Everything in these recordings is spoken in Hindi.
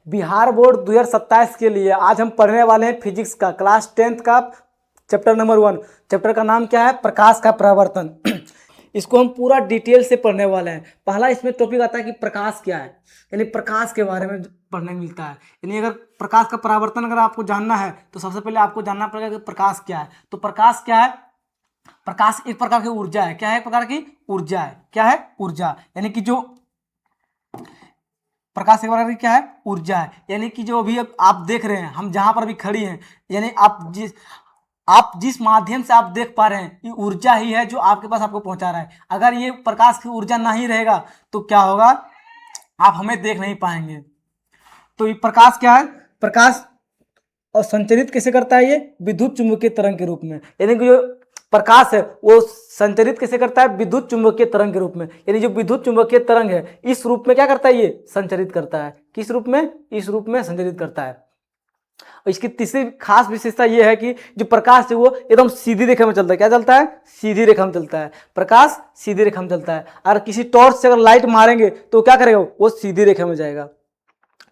बिहार बोर्ड 2027 के लिए आज हम पढ़ने वाले हैं फिजिक्स का क्लास 10th का चैप्टर नंबर 1। चैप्टर का नाम क्या है? प्रकाश का परावर्तन। इसको हम पूरा डिटेल से पढ़ने वाले हैं। पहला इसमें टॉपिक आता है कि प्रकाश क्या है, यानी प्रकाश के बारे में पढ़ने मिलता है। यानी अगर प्रकाश का परावर्तन अगर आपको जानना है तो सबसे पहले आपको जानना पड़ेगा कि प्रकाश क्या है। तो प्रकाश क्या है? प्रकाश एक प्रकार की ऊर्जा है। क्या है? एक प्रकार की ऊर्जा है। क्या है? ऊर्जा। यानी कि जो प्रकाश एक प्रकार की क्या है? ऊर्जा है। यानी कि जो अभी आप देख रहे हैं, हम जहां पर भी खड़ी हैं, यानी आप जिस माध्यम से आप देख पा रहे हैं, ये ऊर्जा ही है जो आपके पास आपको पहुंचा रहा है। अगर ये प्रकाश की ऊर्जा नहीं रहेगा तो क्या होगा? आप हमें देख नहीं पाएंगे। तो ये प्रकाश क्या है? प्रकाश और संचरित कैसे करता है? ये विद्युत चुंबकीय तरंग के रूप में। यानी कि जो प्रकाश है वो संचरित कैसे करता है? विद्युत चुंबकीय तरंग के रूप में। यानी जो विद्युत चुंबकीय तरंग है इस रूप में क्या करता है? ये संचरित करता है। किस रूप में? इस रूप में संचरित करता है। और इसकी तीसरी खास विशेषता यह है कि जो प्रकाश है वो एकदम सीधी रेखा में चलता है। क्या चलता है? सीधी रेखा में चलता है। प्रकाश सीधी रेखा में चलता है। अगर किसी टॉर्च से अगर लाइट मारेंगे तो क्या करेगा? वो सीधी रेखा में जाएगा।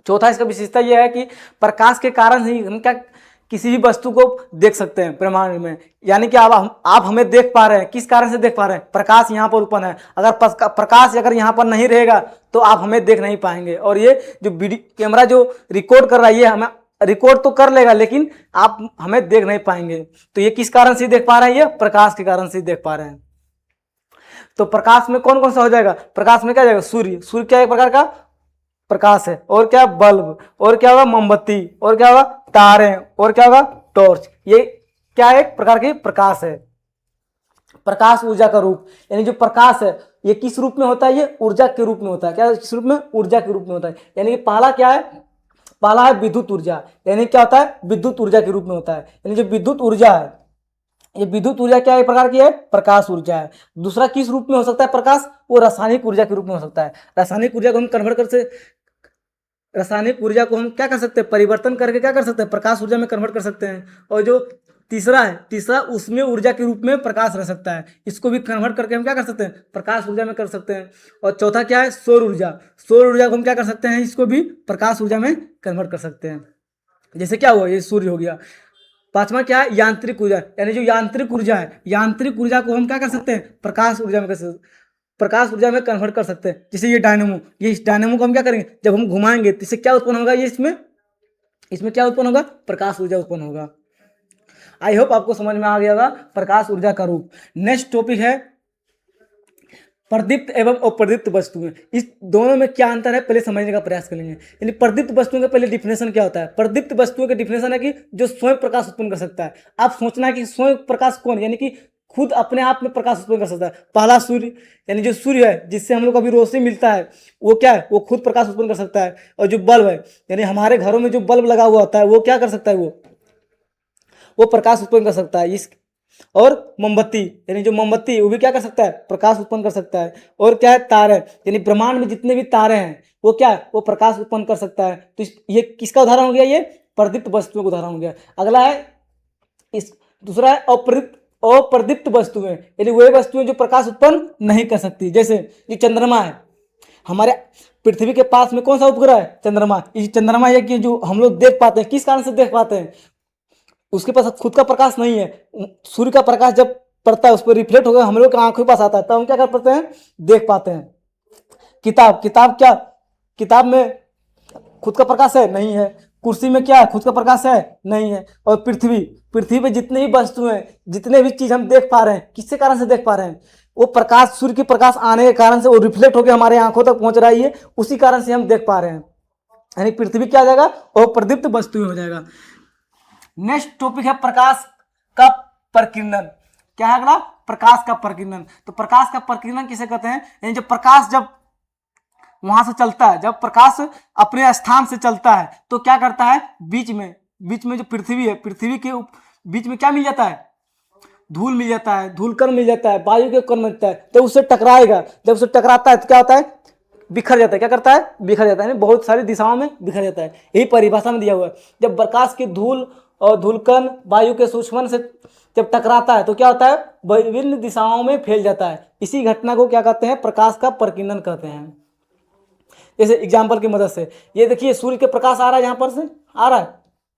चौथा इसका विशेषता यह है कि प्रकाश के कारण ही हम क्या किसी भी वस्तु को देख सकते हैं ब्रह्मांड में। यानी कि आप हमें देख पा रहे हैं, किस कारण से देख पा रहे हैं? प्रकाश यहाँ पर उत्पन्न है। अगर प्रकाश अगर यहाँ पर नहीं रहेगा तो आप हमें देख नहीं पाएंगे। और ये जो कैमरा जो रिकॉर्ड कर रहा है ये हमें रिकॉर्ड तो कर लेगा लेकिन आप हमें देख नहीं पाएंगे। तो ये किस कारण से देख पा रहे हैं? ये प्रकाश के कारण से देख पा रहे हैं। तो प्रकाश में कौन कौन सा हो जाएगा? प्रकाश में क्या जाएगा? सूर्य। सूर्य क्या एक प्रकार का प्रकाश है। और क्या? बल्ब। और क्या होगा? मोमबत्ती। और क्या होगा? तारे। और क्या होगा? टॉर्च। ये क्या एक प्रकार की प्रकाश है। प्रकाश ऊर्जा का रूप। यानी जो प्रकाश है ये किस रूप में होता है? ये ऊर्जा के रूप में होता है। क्या किस रूप में? ऊर्जा के रूप में होता है। यानी कि पहला क्या है? पहला है विद्युत ऊर्जा। यानी क्या होता है? विद्युत ऊर्जा के रूप में होता है। यानी जो विद्युत ऊर्जा है ये विद्युत ऊर्जा क्या एक प्रकार की है? प्रकाश ऊर्जा है। दूसरा किस रूप में हो सकता है प्रकाश? वो रासायनिक ऊर्जा के रूप में हो सकता है। रासायनिक ऊर्जा को हम कन्वर्ट कर से रासायनिक ऊर्जा को हम क्या कर सकते हैं? परिवर्तन करके क्या कर सकते हैं? प्रकाश ऊर्जा में कन्वर्ट कर सकते हैं। और जो तीसरा उसमें ऊर्जा के रूप में प्रकाश रह सकता है। इसको भी कन्वर्ट करके हम क्या कर सकते हैं? प्रकाश ऊर्जा में कर सकते हैं। और चौथा क्या है? सौर ऊर्जा। सौर ऊर्जा को हम क्या कर सकते हैं? इसको भी प्रकाश ऊर्जा में कन्वर्ट कर सकते हैं। जैसे क्या हुआ? ये सूर्य हो गया। पांचवा क्या है? यांत्रिक ऊर्जा। यानी जो यांत्रिक ऊर्जा है, यांत्रिक ऊर्जा को हम क्या कर सकते हैं? प्रकाश ऊर्जा में कर सकते हैं। प्रकाश ऊर्जा में कन्वर्ट कर सकते हैं। जैसे ये डायनेमो, ये इस डायनेमो को हम क्या करेंगे? जब हम घुमाएंगे तो इससे क्या उत्पन्न होगा? ये इसमें क्या उत्पन्न होगा? प्रकाश ऊर्जा उत्पन्न होगा। आई होप आपको समझ में आ गया होगा प्रकाश ऊर्जा का रूप। नेक्स्ट टॉपिक है प्रदीप्त एवं अप्रदीप्त वस्तुएं। इस दोनों में क्या अंतर है पहले समझने का प्रयास करेंगे। यानी प्रदीप्त वस्तुओं का पहले डिफिनेशन क्या होता है? प्रदीप्त वस्तुओं का डिफिनेशन है कि जो स्वयं प्रकाश उत्पन्न कर सकता है। आप सोचना है कि स्वयं प्रकाश कौन? यानी कि खुद अपने आप में प्रकाश उत्पन्न कर सकता है। पहला सूर्य। यानी जो सूर्य है जिससे हम लोग को अभी रोशनी मिलता है वो क्या है? वो खुद प्रकाश उत्पन्न कर सकता है। और जो बल्ब है यानी हमारे घरों में जो बल्ब लगा हुआ होता है वो क्या कर सकता है? वो प्रकाश उत्पन्न कर सकता है। इस और मोमबत्ती, यानी जो मोमबत्ती है वो भी क्या कर सकता है? प्रकाश उत्पन्न कर सकता है। और क्या है? तारे। यानी ब्रह्मांड में जितने भी तारे हैं वो क्या है? वो प्रकाश उत्पन्न कर सकता है। तो ये किसका उदाहरण हो गया? ये प्रदीप्त वस्तुओं का उदाहरण हो गया। अगला है दूसरा है अप्रदीप्त वस्तुएं। यानी वे वस्तुएं जो प्रकाश उत्पन्न नहीं कर सकती। जैसे ये चंद्रमा है, हमारे पृथ्वी के पास में कौन सा उपग्रह है? चंद्रमा। ये चंद्रमा है कि जो हम लोग देख पाते हैं, किस कारण से देख पाते हैं? उसके पास खुद का प्रकाश नहीं है। सूर्य का प्रकाश जब पड़ता है उस पर रिफ्लेक्ट होकर हम लोग के आंखों के पास आता है तब हम क्या कर पाते हैं? देख पाते हैं। किताब क्या? किताब में खुद का प्रकाश है? नहीं है। कुर्सी में क्या है? खुद का प्रकाश है? नहीं है। और पृथ्वी पे जितने भी वस्तु हैं, जितने भी चीज हम देख पा रहे हैं, किसके कारण से देख पा रहे हैं? वो प्रकाश, सूर्य के प्रकाश आने के कारण से वो रिफ्लेक्ट होकर हमारे आंखों तक पहुंच रही है, उसी कारण से हम देख पा रहे हैं। यानी पृथ्वी क्या हो जाएगा? अप्रदीप्त वस्तुएं हो जाएगा। नेक्स्ट टॉपिक है प्रकाश का प्रकीर्णन। क्या है अगला? प्रकाश का प्रकीर्णन। तो प्रकाश का प्रकीर्णन किसे कहते हैं? यानी जब प्रकाश जब वहां से चलता है, जब प्रकाश अपने स्थान से चलता है तो क्या करता है? बीच में जो पृथ्वी है, पृथ्वी के बीच में क्या मिल जाता है? धूल मिल जाता है, धूलकण मिल जाता है, वायु के कण मिलता है। तो उससे टकराएगा, जब उससे टकराता है तो क्या होता है? बिखर जाता है। क्या करता है? बिखर जाता है। बहुत सारी दिशाओं में बिखर जाता है। यही परिभाषा में दिया हुआ है। जब प्रकाश की धूल और धूलकण वायु के सूक्ष्मण से जब टकराता है तो क्या होता है? विभिन्न दिशाओं में फैल जाता है। इसी घटना को क्या कहते हैं? प्रकाश का प्रकीर्णन कहते हैं। जैसे एग्जाम्पल की मदद से ये देखिए सूर्य के प्रकाश आ रहा है, यहाँ पर से आ रहा है,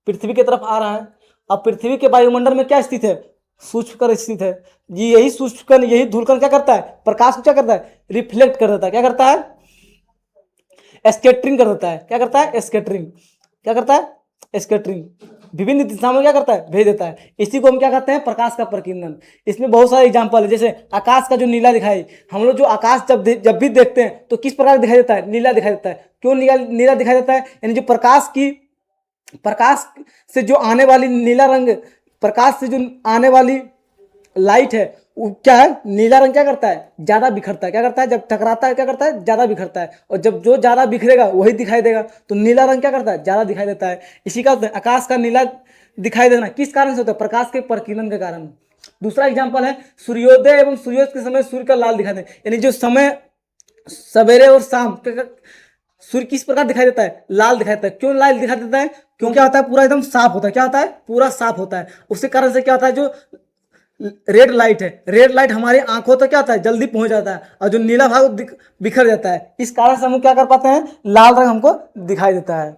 पृथ्वी की तरफ आ रहा है। अब पृथ्वी के वायुमंडल में क्या स्थित है, सूक्ष्म स्थित है जी। यही सूक्ष्म यही धूलकण क्या करता है, प्रकाश को क्या करता है, रिफ्लेक्ट कर देता है, क्या करता है, स्कैटरिंग कर देता है। क्या करता है, स्कैटरिंग। क्या करता है, स्कैटरिंग, विभिन्न दिशाओं में क्या करता है, भेज देता है। इसी को हम क्या कहते हैं, प्रकाश का प्रकीर्णन। इसमें बहुत सारे एग्जाम्पल है, जैसे आकाश का जो नीला दिखाई, हम लोग जो आकाश जब भी देखते हैं तो किस प्रकार दिखाई देता है, नीला दिखाई देता है। क्यों नीला दिखाई देता है, यानी जो प्रकाश से जो आने वाली नीला रंग, प्रकाश से जो आने वाली लाइट है वो क्या है, नीला रंग क्या करता है, ज्यादा बिखरता है। क्या करता है, जब टकराता है क्या करता है, ज्यादा बिखरता है। और जब जो ज्यादा बिखरेगा वही दिखाई देगा, तो नीला रंग क्या करता है, ज्यादा दिखाई देता है। इसी का आकाश का नीला दिखाई देना किस कारण से होता है, प्रकाश के प्रकीर्णन के कारण। दूसरा एग्जाम्पल है सूर्योदय एवं सूर्यास्त के समय सूर्य का लाल दिखाई देना, यानी जो समय सवेरे और शाम सूर्य किस प्रकार दिखाई देता है, लाल दिखाई देता है। क्यों लाल दिखाई देता है, क्यों क्या होता है, पूरा एकदम साफ होता है। क्या होता है, पूरा साफ होता है। उसके कारण से क्या होता है, जो रेड लाइट है, रेड लाइट हमारी आंखों तक क्या होता है, जल्दी पहुंच जाता है, और जो नीला भाग बिखर जाता है। इस कारण से हम क्या कर पाते हैं, लाल रंग हमको दिखाई देता है।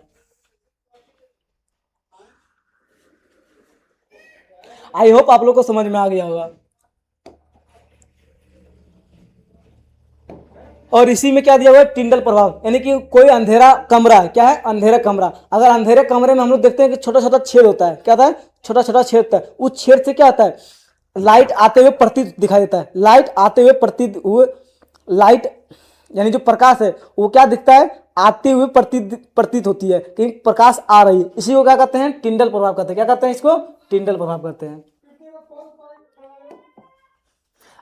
आई होप आप लोग को समझ में आ गया होगा। और इसी में क्या दिया हुआ है, टिंडल प्रभाव, यानी कि कोई अंधेरा कमरा है। क्या है, अंधेरा कमरा। अगर अंधेरे कमरे में हम लोग देखते हैं कि छोटा छोटा छेद होता है। क्या होता है, छोटा छोटा छेद होता है। उस छेद से क्या होता है, लाइट आते हुए प्रतीत दिखाई देता है। लाइट आते हुए प्रतीत हुए, लाइट यानी जो प्रकाश है वो क्या दिखता है, आते हुए प्रतीत होती है कि प्रकाश आ रही है। इसी को क्या कहते हैं, टिंडल प्रभाव कहते हैं। क्या कहते हैं, इसको टिंडल प्रभाव कहते हैं।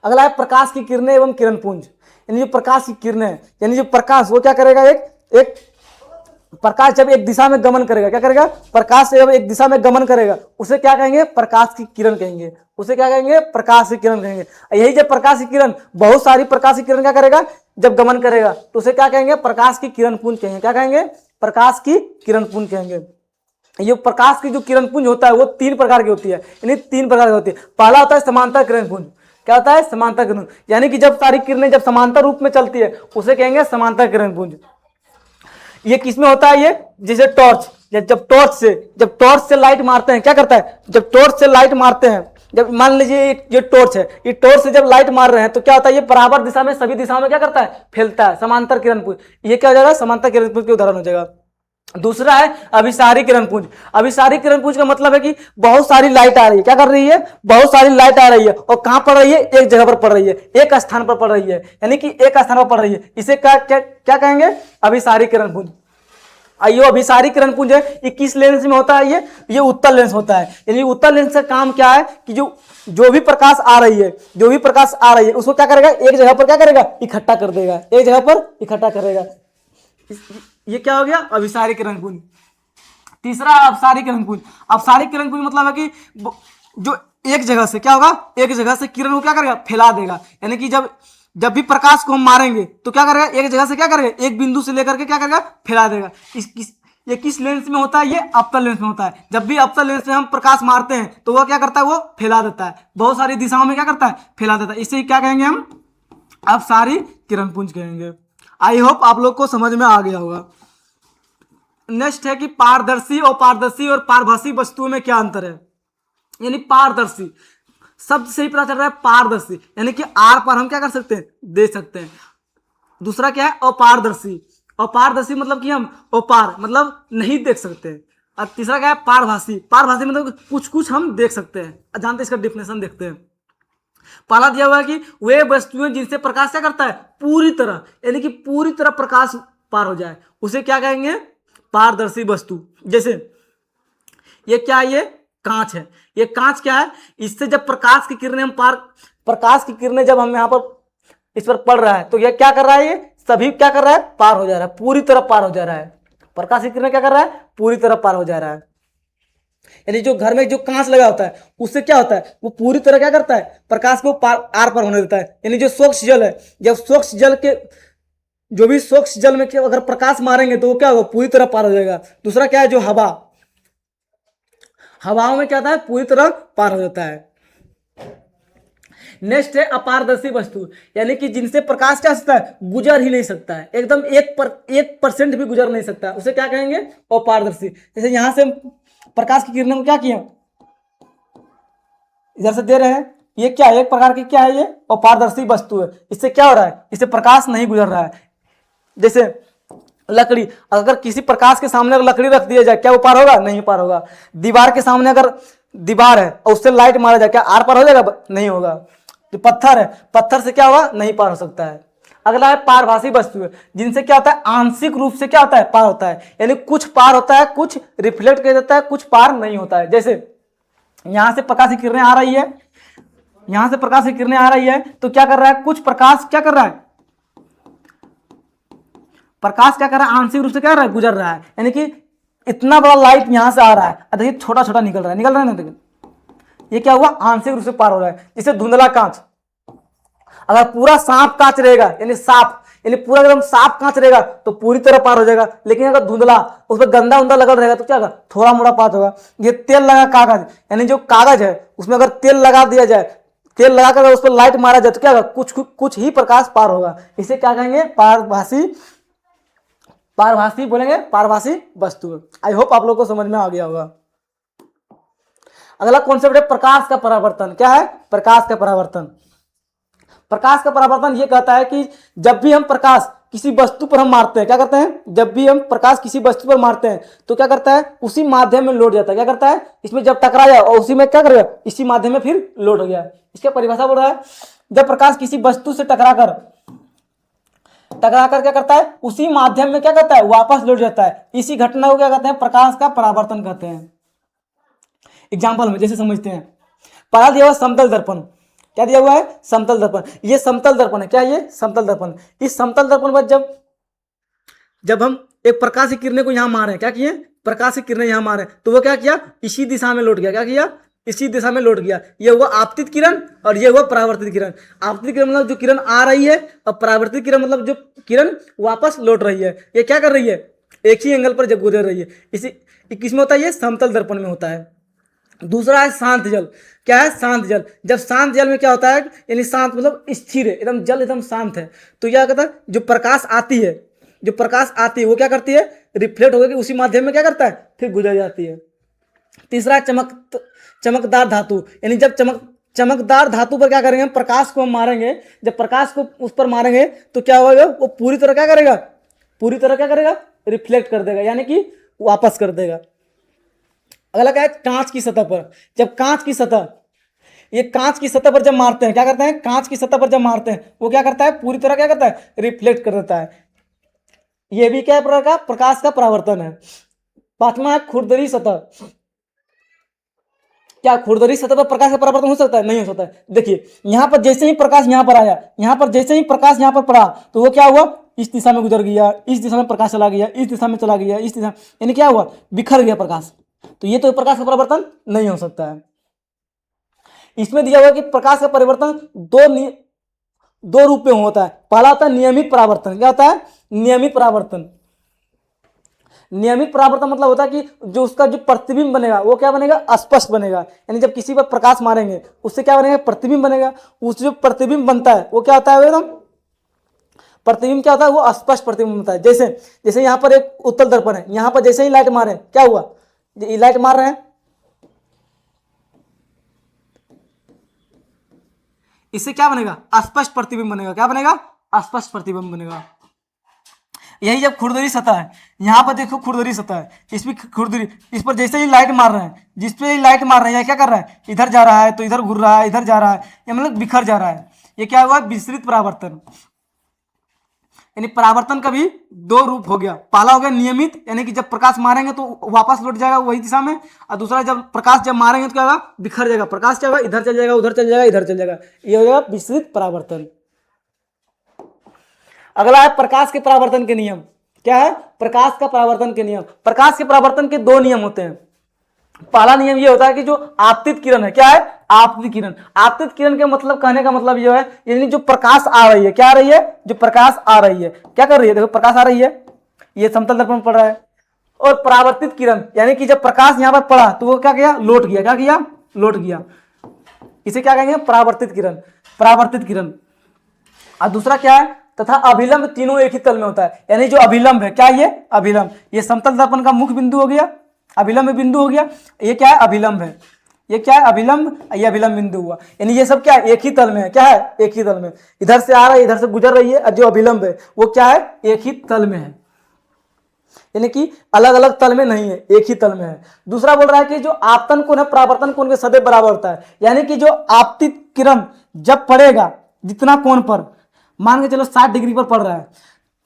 अगला है प्रकाश की किरणें एवं किरणपुंज, यानी जो प्रकाश की किरणें, यानी जो प्रकाश वो क्या करेगा, एक प्रकाश जब एक दिशा में गमन करेगा, क्या करेगा, प्रकाश जब एक दिशा में गमन करेगा उसे क्या कहेंगे, प्रकाश की किरण कहेंगे। उसे क्या कहेंगे, प्रकाश की किरण कहेंगे। यही जब प्रकाश की किरण, बहुत सारी प्रकाश की किरण क्या करेगा, जब गमन करेगा तो उसे क्या कहेंगे, प्रकाश की किरण पुंज कहेंगे। क्या कहेंगे, प्रकाश की किरण पुंज कहेंगे। ये प्रकाश की जो किरण पुंज होता है वो 3 प्रकार की होती है, यानी 3 प्रकार की होती है। पहला होता है समांतर किरण पुंज। क्या होता है, समांतर किरण, यानी कि जब सारी किरणें जब समांतर रूप में चलती है उसे कहेंगे समांतर किरण पुंज। ये किसमें होता है, ये जैसे टॉर्च, जब टॉर्च से लाइट मारते हैं, क्या करता है, जब टॉर्च से लाइट मारते हैं, जब मान लीजिए ये टॉर्च है, ये टॉर्च से जब लाइट मार रहे हैं तो क्या होता है, ये बराबर दिशा में सभी दिशाओं में क्या करता है, फैलता है, समांतर किरण पुंज। ये क्या हो जाएगा, समांतर किरण पुंज के उदाहरण हो जाएगा। दूसरा है अभिसारी किरण पुंज। अभिसारी किरण पुंज का मतलब है कि बहुत सारी लाइट आ रही है। क्या कर रही है, बहुत सारी लाइट आ रही है और कहां पड़ रही है, एक जगह पर पड़ रही है, एक स्थान पर पड़ रही है, यानी कि एक स्थान पर पड़ रही है। इसे क्या कहेंगे, अभिसारी किरण पुंज। आइयो अभिसारी किरण पुंज है, ये किस लेंस में होता है, ये उत्तल लेंस होता है। यानी उत्तल लेंस का काम क्या है कि जो भी प्रकाश आ रही है, उसको क्या करेगा, एक जगह पर क्या करेगा, इकट्ठा कर देगा, एक जगह पर इकट्ठा करेगा। ये क्या हो गया, अभिसारी किरण पुंज। तीसरा अपसारी किरण पुंज। अपसारी किरण पुंज मतलब है कि जो एक जगह से क्या होगा, एक जगह से किरण को क्या करेगा, फैला देगा। यानी कि जब भी प्रकाश को हम मारेंगे तो क्या करेगा, एक जगह से क्या करेगा, एक बिंदु से लेकर के क्या करेगा, फैला देगा। ये किस लेंस में होता है, ये अवतल लेंस में होता है। जब भी अवतल लेंस में हम प्रकाश मारते हैं तो वह क्या करता है, वो फैला देता है, बहुत सारी दिशाओं में क्या करता है, फैला देता है। इसे क्या कहेंगे हम, अपसारी किरण पुंज कहेंगे। आई होप आप लोग को समझ में आ गया होगा। नेक्स्ट है कि पारदर्शी और पारभासी वस्तुओं में क्या अंतर है। यानी पारदर्शी शब्द से ही पता चल रहा है, पारदर्शी यानी कि आर पार हम क्या कर सकते हैं, दे सकते हैं। दूसरा क्या है, अपारदर्शी मतलब कि हम अपार मतलब नहीं देख सकते। और तीसरा क्या है, पारभासी मतलब कुछ कुछ हम देख सकते हैं। जानते हैं, इसका डिफिनेशन देखते हैं। पहला दिया हुआ है कि वे वस्तुएं जिनसे प्रकाश क्या करता है, पूरी तरह, यानी कि पूरी तरह प्रकाश पार हो जाए, उसे क्या कहेंगे, पारदर्शी वस्तु। जैसे ये क्या है, ये कांच है। ये कांच क्या है, इससे जब प्रकाश की किरणें जब हम यहाँ पर इस पर पड़ रहा है तो ये क्या कर रहा है, ये सभी क्या कर रहा है, पार हो जा रहा है, पूरी तरह पार हो जा रहा है। प्रकाश की किरणें क्या कर रहा है, पूरी तरह पार हो जा रहा है। यानी जो घर में जो कांच लगा होता है उससे क्या होता है, वो पूरी तरह क्या करता है, प्रकाश को आर पार होने देता है। यानी जो स्वच्छ जल है, जब स्वच्छ जल के जो भी स्वच्छ जल में अगर प्रकाश मारेंगे तो वो क्या होगा, पूरी तरह पार हो जाएगा। दूसरा क्या है, जो हवाओं में क्या होता है, पूरी तरह पार हो जाता है। नेक्स्ट है अपारदर्शी वस्तु, यानी कि जिनसे प्रकाश क्या सकता है, गुजर ही नहीं सकता है, एकदम 1% भी गुजर नहीं सकता, उसे क्या कहेंगे, अपारदर्शी। जैसे यहां से प्रकाश की किरणों को क्या किया, इधर से दे रहे हैं, ये क्या है, एक प्रकार की क्या है, ये अपारदर्शी वस्तु है, इससे क्या हो रहा है, इससे प्रकाश नहीं गुजर रहा है। जैसे लकड़ी, अगर किसी प्रकाश के सामने अगर लकड़ी रख दिया जाए, क्या वो पार होगा, नहीं पार होगा। दीवार के सामने अगर दीवार है और उससे लाइट मारा जाए, क्या आर पार हो जाएगा, नहीं होगा। जो पत्थर है, पत्थर से क्या होगा, नहीं पार हो सकता है। अगला है पारभासी वस्तु है, जिनसे क्या होता है, आंशिक रूप से क्या होता है, पार होता है, यानी कुछ पार होता है, कुछ रिफ्लेक्ट कर देता है, कुछ पार नहीं होता है। जैसे यहां से प्रकाश की किरणें आ रही है, यहां से प्रकाश की किरणें आ रही है, तो क्या कर रहा है, कुछ प्रकाश क्या कर रहा है, प्रकाश क्या कर रहा है, आंशिक रूप से क्या कर रहा है, गुजर रहा है, यानी कि इतना बड़ा लाइट यहां से आ रहा है, देखिए छोटा छोटा निकल रहा है ना, देखिए ये क्या हुआ, आंशिक रूप से पार हो रहा है। जैसे धुंधला कांच, अगर पूरा साफ कांच रहेगा, यानी साफ, यानी पूरा एकदम साफ कांच रहेगा तो पूरी तरह पार हो जाएगा, लेकिन अगर धुंधला, उस पर गंदा उंदा लगा रहेगा तो क्या होगा, थोड़ा मोड़ा पार होगा। ये तेल लगा कागज, यानी जो कागज है उसमें अगर तेल लगा दिया जाए, तेल लगाकर अगर उस पर लाइट मारा जाए तो क्या होगा, कुछ ही प्रकाश पार होगा। इसे क्या कहेंगे, पारभासी, पारभासी बोलेंगे, पारभासी वस्तु। आई होप आप लोग को समझ में आ गया होगा। अगला कॉन्सेप्ट है प्रकाश का परावर्तन। क्या है, प्रकाश का परावर्तन। प्रकाश का परावर्तन ये कहता है कि जब भी हम प्रकाश किसी वस्तु पर हम मारते हैं, क्या करते हैं, जब भी हम प्रकाश किसी वस्तु पर मारते हैं तो क्या करता है, उसी माध्यम में लौट जाता है। क्या करता है, इसमें जब टकराया और उसी में क्या करेगा, इसी माध्यम में फिर लौट हो गया। इसका परिभाषा बोल रहा है, जब प्रकाश किसी वस्तु से टकराकर क्या करता है, उसी माध्यम में क्या करता है, वापस लौट जाता है। इसी घटना को क्या कहते हैं, प्रकाश का परावर्तन कहते हैं। एग्जाम्पल में जैसे समझते हैं, पहला दिया हुआ समतल दर्पण, क्या दिया हुआ है, समतल दर्पण। ये समतल दर्पण है, क्या ये समतल दर्पण। इस समतल दर्पण पर जब हम एक प्रकाश की किरणें को यहां मारे, क्या किए, प्रकाश की किरणें यहां मारे, तो वो क्या किया, इसी दिशा में लौट गया। क्या किया, इसी दिशा में लौट गया। ये हुआ आपतित किरण और ये हुआ परावर्तित किरण। आपतित किरण मतलब जो किरण आ रही है, और परावर्तित किरण मतलब जो किरण वापस लौट रही है। ये क्या कर रही है, एक ही एंगल पर जब गुजर रही है। इसी किसमें होता है, ये समतल दर्पण में होता है। दूसरा है शांत जल। क्या है, शांत जल। जब शांत जल में क्या होता है, यानी शांत मतलब स्थिर है, एकदम जल एकदम शांत है, तो क्या कहता है, जो प्रकाश आती है, जो प्रकाश आती है वो क्या करती है, रिफ्लेक्ट होकर उसी माध्यम में क्या करता है, फिर गुजर जाती है। तीसरा चमकदार धातु, यानी जब चमकदार धातु पर क्या करेंगे, प्रकाश को हम मारेंगे, जब प्रकाश को उस पर मारेंगे तो क्या होगा, वो पूरी तरह क्या करेगा, पूरी तरह क्या करेगा, रिफ्लेक्ट कर देगा, यानी कि वापस कर देगा। अगला क्या है, कांच की सतह पर। जब कांच की सतह, ये कांच की सतह पर जब मारते हैं, क्या करते हैं, कांच की सतह पर जब मारते हैं वो क्या करता है, पूरी तरह क्या करता है, रिफ्लेक्ट कर देता है। ये भी क्या प्रकार का प्रकाश का परावर्तन है। पांचवा है खुरदरी सतह। क्या खुरदरी सतह पर प्रकाश का परावर्तन हो सकता है, नहीं हो सकता है। देखिए यहां पर जैसे ही प्रकाश यहां पर आया, यहां पर जैसे ही प्रकाश यहां पर पड़ा तो वो क्या हुआ, इस दिशा में गुजर गया, इस दिशा में प्रकाश चला गया, इस दिशा में चला गया, इस दिशा, यानी क्या हुआ, बिखर गया प्रकाश। तो ये तो प्रकाश का परिवर्तन नहीं हो सकता है। इसमें दिया हुआ कि प्रकाश का परिवर्तन दो रूप में होता है। पहला होता है नियमित परावर्तन। क्या होता है, नियमित परावर्तन। नियमित परावर्तन मतलब होता है कि जो उसका जो प्रतिबिंब बनेगा वो क्या बनेगा, स्पष्ट बनेगा। यानी जब किसी पर प्रकाश मारेंगे उससे क्या बनेगा, प्रतिबिंब बनेगा। उस जो प्रतिबिंब बनता है वो क्या होता है, एकदम प्रतिबिंब क्या होता है, वो स्पष्ट प्रतिबिंब होता है। जैसे यहाँ पर एक उत्तल दर्पण है, यहाँ पर जैसे ही लाइट मारे क्या हुआ, लाइट मार रहे हैं, इससे क्या बनेगा, स्पष्ट प्रतिबिंब बनेगा। क्या बनेगा, स्पष्ट प्रतिबिंब बनेगा। यही जब खुरदरी सतह है, यहाँ पर देखो खुरदरी सतह है, इसमें खुरदरी, इस पर जैसे ही लाइट मार रहे हैं, जिस पे लाइट मार रहे हैं क्या कर रहा है, इधर जा रहा है तो इधर घूर रहा है, इधर जा रहा है, ये मतलब बिखर जा रहा है। ये क्या हुआ, विस्तृत परावर्तन। यानी परावर्तन का भी दो रूप हो गया। पहला हो गया नियमित, यानी कि जब प्रकाश मारेंगे तो वापस लौट जाएगा वही दिशा में, और दूसरा जब प्रकाश जब मारेंगे तो क्या होगा, बिखर जाएगा प्रकाश, क्या होगा, इधर चल जाएगा, उधर चल जाएगा, इधर चल जाएगा। ये हो जाएगा विस्तृत परावर्तन। अगला है प्रकाश के परावर्तन के नियम। क्या है, प्रकाश का परावर्तन के नियम। प्रकाश के परावर्तन के दो नियम होते हैं। पहला नियम ये होता है कि जो आपतित किरण है, क्या है, आपतित किरण। आपतित किरण के मतलब, कहने का मतलब ये है, यानी जो प्रकाश आ रही है, क्या आ रही है, जो प्रकाश आ रही है, क्या कर रही है, देखो प्रकाश आ रही है, ये समतल दर्पण में पड़ रहा है। और परावर्तित किरण, यानी कि जब प्रकाश यहां पर पड़ा तो वो क्या किया, लौट गया। क्या किया, लौट गया। इसे क्या कहेंगे, परावर्तित किरण। परावर्तित किरण। और दूसरा क्या है, तथा अभिलंब, तीनों एक ही तल में होता है। यानी जो अभिलंब है, क्या ये अभिलंब, ये समतल दर्पण का मुख्य बिंदु हो गया, अभिलंब बिंदु हो गया, ये क्या है अभिलंब है, ये क्या है अभिलंब, ये अभिलंब बिंदु हुआ। यानी ये सब क्या है एक ही तल में है, क्या है एक ही तल में, इधर से आ रहा है इधर से गुजर रही है, और जो अभिलंब है वो क्या है एक ही तल में है, यानी कि अलग अलग तल में नहीं है, एक ही तल में है। दूसरा बोल रहा है कि जो आपतन कोण है परावर्तन कोण के सदैव बराबर होता है। यानी कि जो आपतित किरण जब पड़ेगा जितना कोण पर, मान के चलो 60 डिग्री पर पड़ रहा है,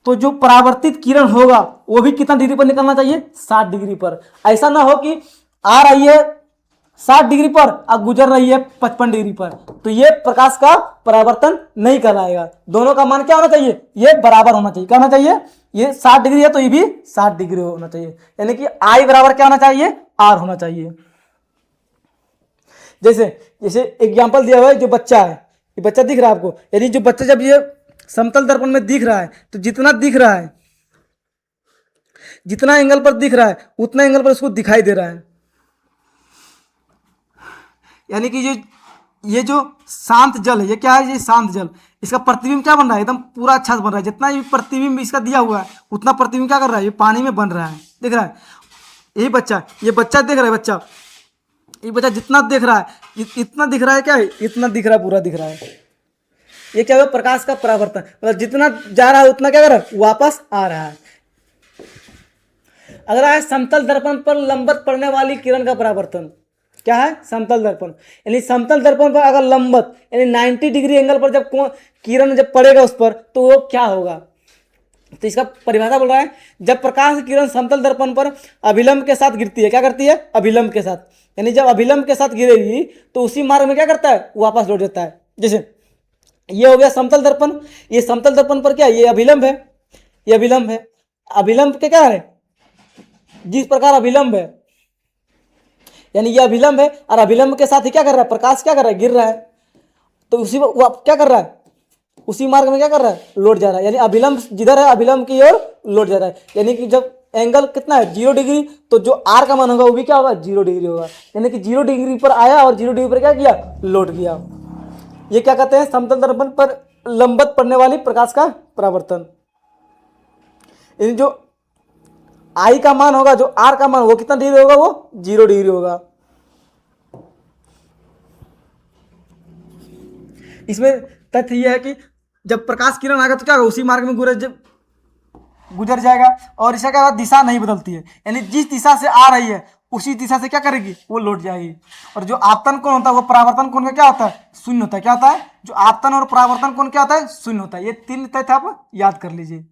तो जो परावर्तित किरण होगा वो भी कितना डिग्री पर निकलना चाहिए, 60 डिग्री पर। ऐसा ना हो कि आ रही है 60 डिग्री पर अब गुजर रही है 55 डिग्री पर, तो ये प्रकाश का परावर्तन नहीं कहलाएगा। दोनों का मान क्या होना चाहिए, ये बराबर होना चाहिए। क्या होना चाहिए, ये 60 डिग्री है तो ये भी 60 डिग्री होना चाहिए, यानी कि आई बराबर क्या होना चाहिए, आर होना चाहिए। जैसे एग्जाम्पल दिया हुआ है, जो बच्चा है, ये बच्चा दिख रहा है आपको, यानी जो बच्चा जब ये समतल दर्पण में दिख रहा है तो जितना दिख रहा है, जितना एंगल पर दिख रहा है उतना एंगल पर उसको दिखाई दे रहा है। यानी कि ये जो शांत जल है, ये क्या है, ये शांत जल, इसका प्रतिबिंब क्या बन रहा है, एकदम पूरा अच्छा से बन रहा है। जितना भी प्रतिबिंब इसका दिया हुआ है उतना प्रतिबिंब क्या कर रहा है, ये पानी में बन रहा है, दिख रहा है। यही बच्चा, ये बच्चा देख रहा है, बच्चा, ये बच्चा जितना देख रहा है इतना दिख रहा है, क्या है इतना दिख रहा है, पूरा दिख रहा है। ये क्या हुआ, प्रकाश का परावर्तन, मतलब जितना जा रहा है उतना क्या कर रहा है, वापस आ रहा है। अगला है समतल दर्पण पर लंबवत पड़ने वाली किरण का परावर्तन। क्या है, समतल दर्पण, यानी समतल दर्पण पर अगर लंबवत यानी 90 डिग्री एंगल पर जब किरण जब पड़ेगा उस पर, तो वो क्या होगा। तो इसका परिभाषा बोल रहा है, जब प्रकाश की किरण समतल दर्पण पर अभिलंब के साथ गिरती है, क्या करती है, अभिलंब के साथ, यानी जब अभिलंब के साथ गिरेगी तो उसी मार्ग में क्या करता है, वापस लौट जाता है। जैसे ये हो गया समतल दर्पण, ये समतल दर्पण पर क्या, ये अभिलंब है, ये अभिलंब है, अभिलंब के क्या है, जिस प्रकार अभिलंब है, यानी ये अभिलंब है और अभिलंब के साथ ही क्या कर रहा है, प्रकाश क्या कर रहा है, गिर रहा है, तो उसी वो क्या कर रहा है, उसी मार्ग में क्या कर रहा है, लौट जा रहा है। यानी अभिलंब जिधर है अभिलंब की ओर लौट जा रहा है। यानी कि जब एंगल कितना है 0 डिग्री, तो जो आर का मान होगा वो भी क्या होगा, 0 डिग्री होगा। यानी कि 0 डिग्री पर आया और 0 डिग्री पर क्या किया, लौट गया। ये क्या कहते हैं, समतल दर्पण पर लंबवत पड़ने वाली प्रकाश का परावर्तन। यानी जो आई का मान होगा, जो आर का मान वो कितना डिग्री होगा, वो 0 डिग्री होगा। इसमें तथ्य यह है कि जब प्रकाश किरण आएगा तो क्या होगा, उसी मार्ग में गुजर जाएगा और इसका क्या होगा, दिशा नहीं बदलती है। यानी जिस दिशा से आ रही है उसी दिशा से क्या करेगी, वो लौट जाएगी। और जो आपतन कोण होता है वो परावर्तन कोण का क्या होता है, शून्य होता है। क्या होता है, जो आपतन और परावर्तन कोण क्या होता है, शून्य होता है। ये 3 तथ्य आप याद कर लीजिए।